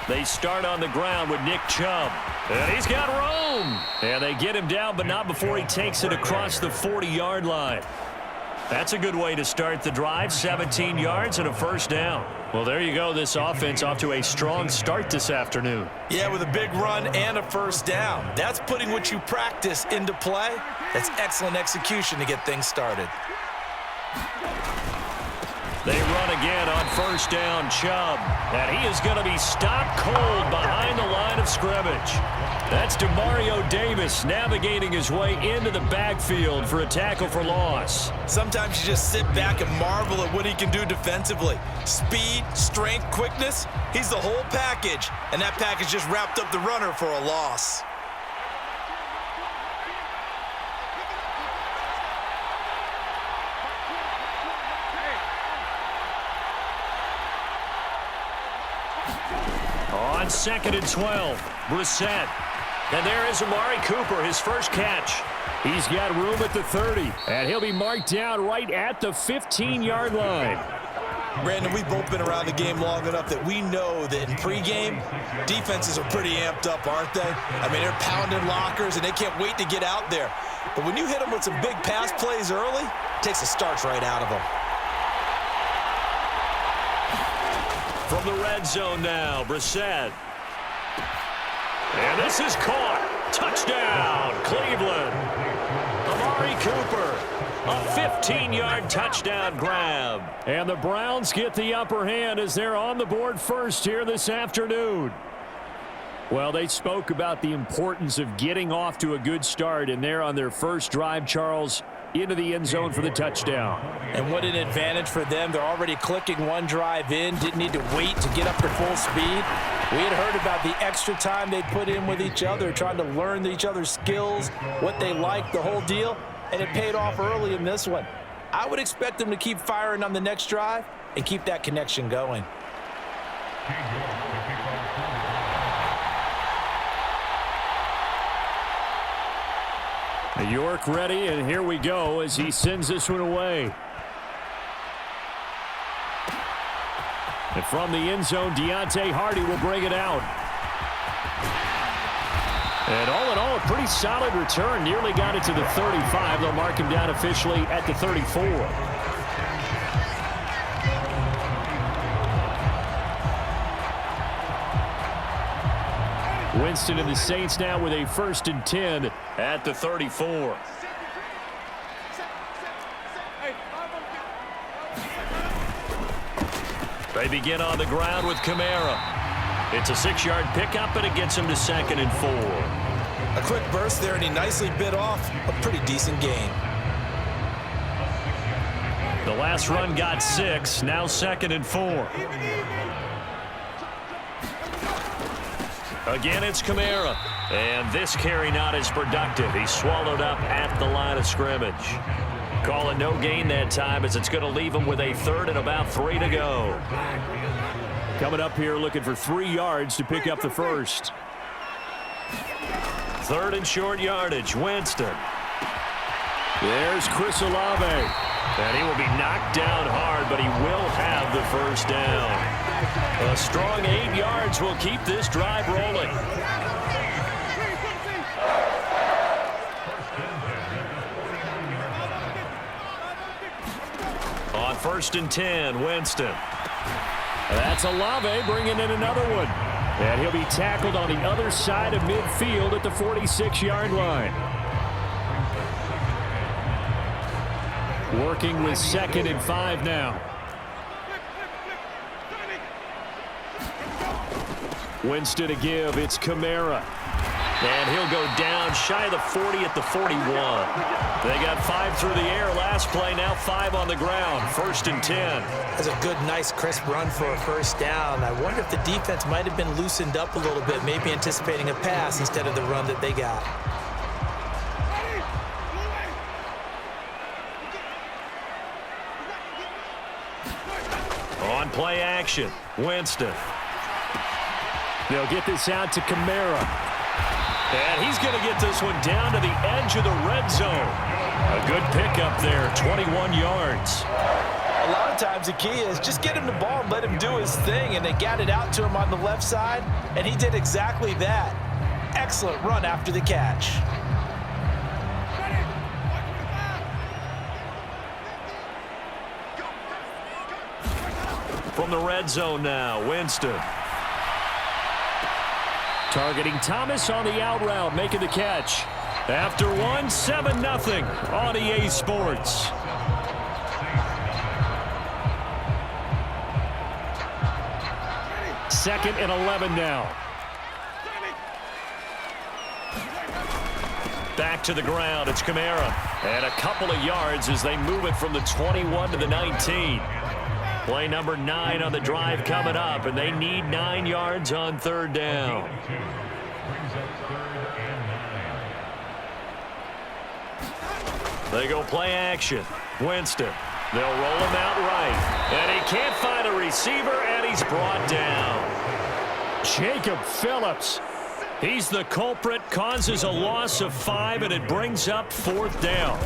They start on the ground with Nick Chubb. And he's got room. And they get him down, but not before he takes it across the 40-yard line. That's a good way to start the drive. 17 yards and a first down. Well, there you go. This offense off to a strong start this afternoon. Yeah, with a big run and a first down. That's putting what you practice into play. That's excellent execution to get things started. They run again on first down, Chubb. And he is going to be stopped cold behind the line of scrimmage. That's Demario Davis navigating his way into the backfield for a tackle for loss. Sometimes you just sit back and marvel at what he can do defensively. Speed, strength, quickness, he's the whole package. And that package just wrapped up the runner for a loss. On 2nd and 12, Brissett. And there is Amari Cooper, his first catch. He's got room at the 30, and he'll be marked down right at the 15-yard line. Brandon, we've both been around the game long enough that we know that in pregame, defenses are pretty amped up, aren't they? I mean, they're pounding lockers, and they can't wait to get out there. But when you hit them with some big pass plays early, it takes the starch right out of them. From the red zone now, Brissett. And this is caught. Touchdown, Cleveland. Amari Cooper, a 15-yard touchdown grab. And the Browns get the upper hand as they're on the board first here this afternoon. Well, they spoke about the importance of getting off to a good start, and they're on their first drive, Charles, into the end zone for the touchdown. And what an advantage for them. They're already clicking one drive in, didn't need to wait to get up to full speed. We had heard about the extra time they put in with each other, trying to learn each other's skills, what they like, the whole deal, and it paid off early in this one. I would expect them to keep firing on the next drive and keep that connection going. York ready, and here we go as he sends this one away. And from the end zone, Deontay Hardy will bring it out. And all in all, a pretty solid return. Nearly got it to the 35. They'll mark him down officially at the 34. Winston and the Saints now with a 1st and 10 at the 34. They begin on the ground with Kamara. It's a 6-yard pickup, and it gets him to 2nd and 4. A quick burst there, and he nicely bit off a pretty decent gain. The last run got 6, now 2nd and 4. Again, it's Kamara. And this carry not as productive. He's swallowed up at the line of scrimmage. Call it no gain that time as it's going to leave him with a 3rd and about 3 to go. Coming up here looking for 3 yards to pick up the first. 3rd and short yardage, Winston. There's Chris Olave. And he will be knocked down hard, but he will have the first down. A strong 8 yards will keep this drive rolling. On 1st and 10, Winston. That's Olave bringing in another one. And he'll be tackled on the other side of midfield at the 46-yard line. Working with 2nd and 5 now. Winston to give. It's Kamara. And he'll go down shy of the 40 at the 41. They got 5 through the air last play, now 5 on the ground. 1st and 10. That's a good, nice, crisp run for a first down. I wonder if the defense might have been loosened up a little bit, maybe anticipating a pass instead of the run that they got. On play action, Winston. They'll get this out to Kamara. And he's going to get this one down to the edge of the red zone. A good pickup there, 21 yards. A lot of sometimes the key is just get him the ball and let him do his thing, and they got it out to him on the left side, and he did exactly that. Excellent run after the catch. From the red zone now, Winston. Targeting Thomas on the out route, making the catch. After one, 7-0 on EA Sports. Second and 11 now. Back to the ground, it's Kamara. And a couple of yards as they move it from the 21 to the 19. Play number 9 on the drive coming up, and they need 9 yards on third down. They go play action. Winston. They'll roll him out right. And he can't find a receiver, and he's brought down. Jacob Phillips. He's the culprit, causes a loss of 5, and it brings up fourth down.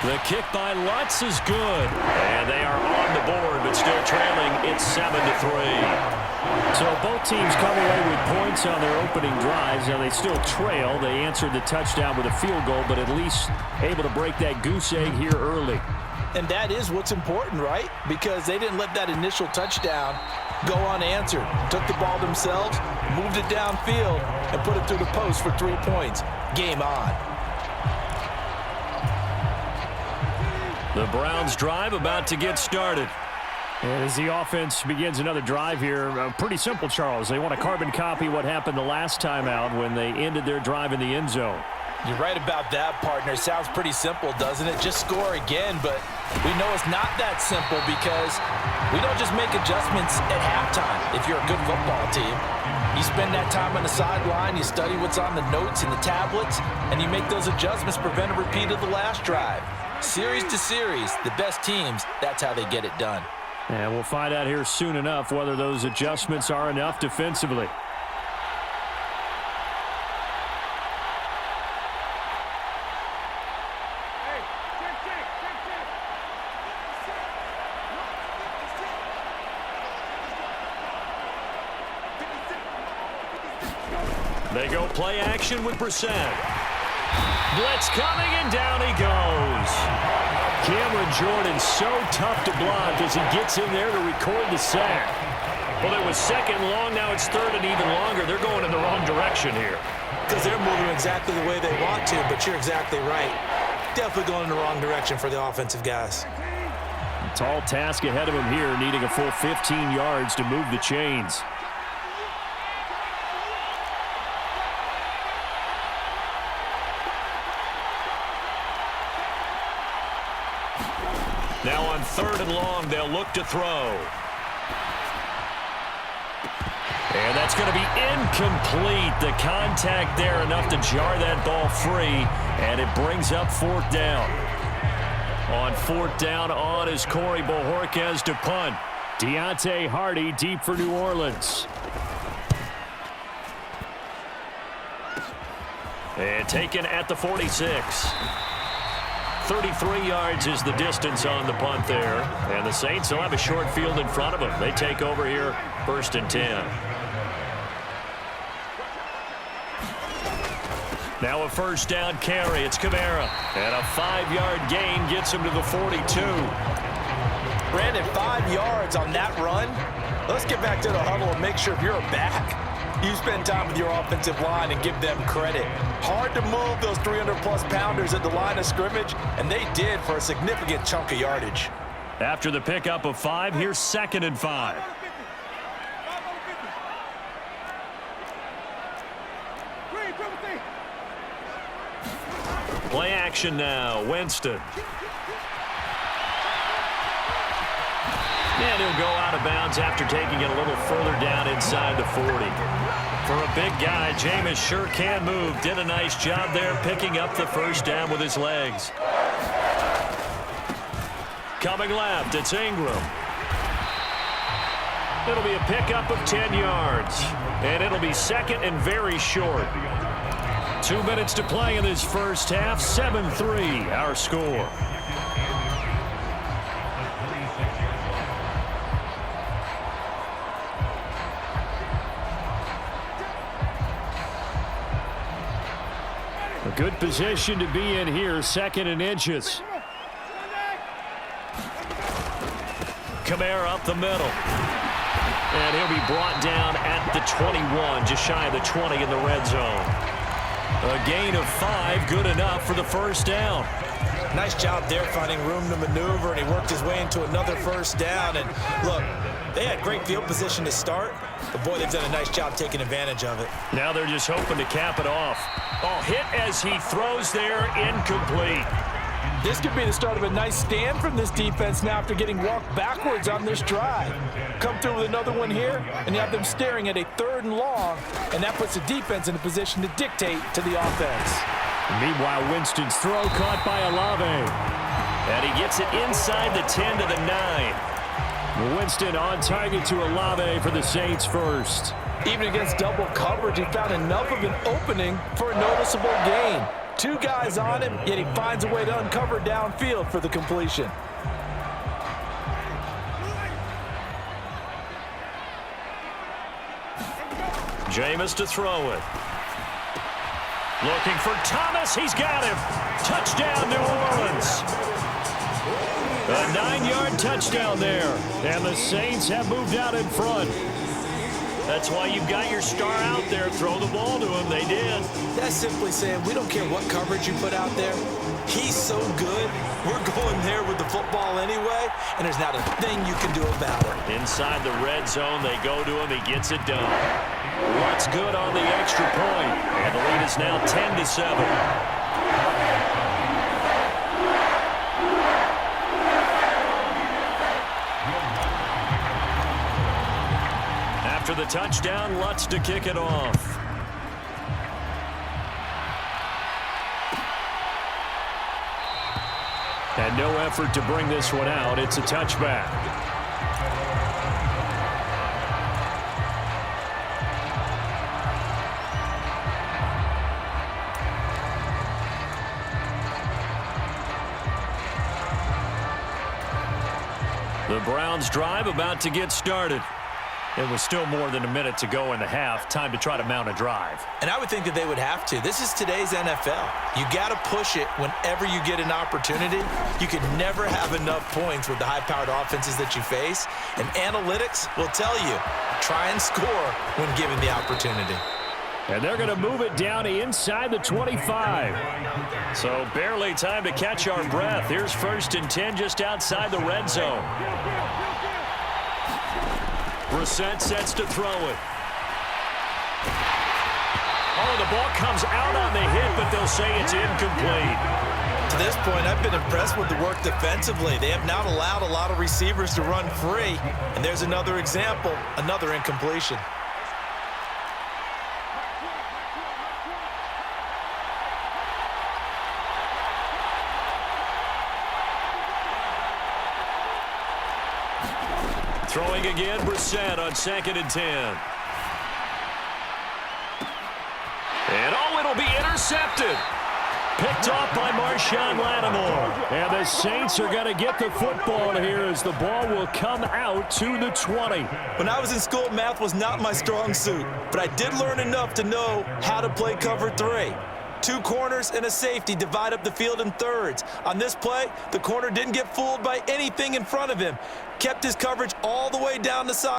The kick by Lutz is good. And they are on the board, but still trailing. It's 7-3. So both teams come away with points on their opening drives. Now they still trail. They answered the touchdown with a field goal, but at least able to break that goose egg here early. And that is what's important, right? Because they didn't let that initial touchdown go unanswered. Took the ball themselves, moved it downfield, and put it through the post for 3 points. Game on. The Browns drive about to get started. And as the offense begins another drive here, pretty simple, Charles. They want to carbon copy what happened the last time out when they ended their drive in the end zone. You're right about that, partner. Sounds pretty simple, doesn't it? Just score again, but we know it's not that simple because we don't just make adjustments at halftime if you're a good football team. You spend that time on the sideline, you study what's on the notes and the tablets, and you make those adjustments, prevent a repeat of the last drive. Series to series, the best teams, that's how they get it done. And we'll find out here soon enough whether those adjustments are enough defensively. They go play action with Brissett. Blitz coming, and down he goes. Cameron Jordan so tough to block as he gets in there to record the sack. Well, it was second long, now it's third and even longer. They're going in the wrong direction here. Because they're moving exactly the way they want to, but you're exactly right. Definitely going in the wrong direction for the offensive guys. A tall task ahead of him here, needing a full 15 yards to move the chains. Now on third and long, they'll look to throw. And that's going to be incomplete. The contact there enough to jar that ball free, and it brings up fourth down. On fourth down on is Corey Bojorquez to punt. Deontay Hardy deep for New Orleans. And taken at the 46. 33 yards is the distance on the punt there. And the Saints will have a short field in front of them. They take over here, 1st and 10. Now a first down carry. It's Kamara. And a 5-yard gain gets him to the 42. Brandon, 5 yards on that run. Let's get back to the huddle and make sure if you're a back, you spend time with your offensive line and give them credit. Hard to move those 300-plus pounders at the line of scrimmage, and they did for a significant chunk of yardage. After the pickup of 5, here's 2nd and 5. Play action now, Winston. And he'll go out of bounds after taking it a little further down inside the 40. For a big guy, Jameis sure can move. Did a nice job there picking up the first down with his legs. Coming left, it's Ingram. It'll be a pickup of 10 yards. And it'll be second and very short. 2 minutes to play in this first half. 7-3, our score. Good position to be in here, 2nd and inches. Kamara up the middle. And he'll be brought down at the 21, just shy of the 20 in the red zone. A gain of 5, good enough for the first down. Nice job there finding room to maneuver, and he worked his way into another first down. And look, they had great field position to start, but boy, they've done a nice job taking advantage of it. Now they're just hoping to cap it off. Oh, hit as he throws there, incomplete. This could be the start of a nice stand from this defense now after getting walked backwards on this drive. Come through with another one here, and you have them staring at a 3rd and long, and that puts the defense in a position to dictate to the offense. Meanwhile, Winston's throw caught by Olave. And he gets it inside the 10 to the 9. Winston on target to Olave for the Saints first. Even against double coverage, he found enough of an opening for a noticeable gain. 2 guys on him, yet he finds a way to uncover downfield for the completion. Jameis to throw it. Looking for Thomas. He's got him. Touchdown, New Orleans. A 9-yard touchdown there. And the Saints have moved out in front. That's why you've got your star out there. Throw the ball to him. They did. That's simply saying we don't care what coverage you put out there. He's so good. We're going there with the football anyway, and there's not a thing you can do about it. Inside the red zone, they go to him. He gets it done. What's good on the extra point? And the lead is now 10-7. After the touchdown, Lutz to kick it off. And no effort to bring this one out. It's a touchback. The Browns drive about to get started. It was still more than a minute to go in the half. Time to try to mount a drive. And I would think that they would have to. This is today's NFL. You got to push it whenever you get an opportunity. You can never have enough points with the high-powered offenses that you face. And analytics will tell you, try and score when given the opportunity. And they're going to move it down inside the 25. So barely time to catch our breath. Here's 1st and 10 just outside the red zone. Brissett sets to throw it. Oh, the ball comes out on the hit, but they'll say it's incomplete. To this point, I've been impressed with the work defensively. They have not allowed a lot of receivers to run free. And there's another example, another incompletion. Throwing again, Brissett on 2nd and 10. And oh, it'll be intercepted. Picked off by Marshawn Lattimore. And the Saints are going to get the football here as the ball will come out to the 20. When I was in school, math was not my strong suit, but I did learn enough to know how to play cover 3. 2 corners and a safety divide up the field in thirds. On this play, the corner didn't get fooled by anything in front of him. Kept his coverage all the way down the side.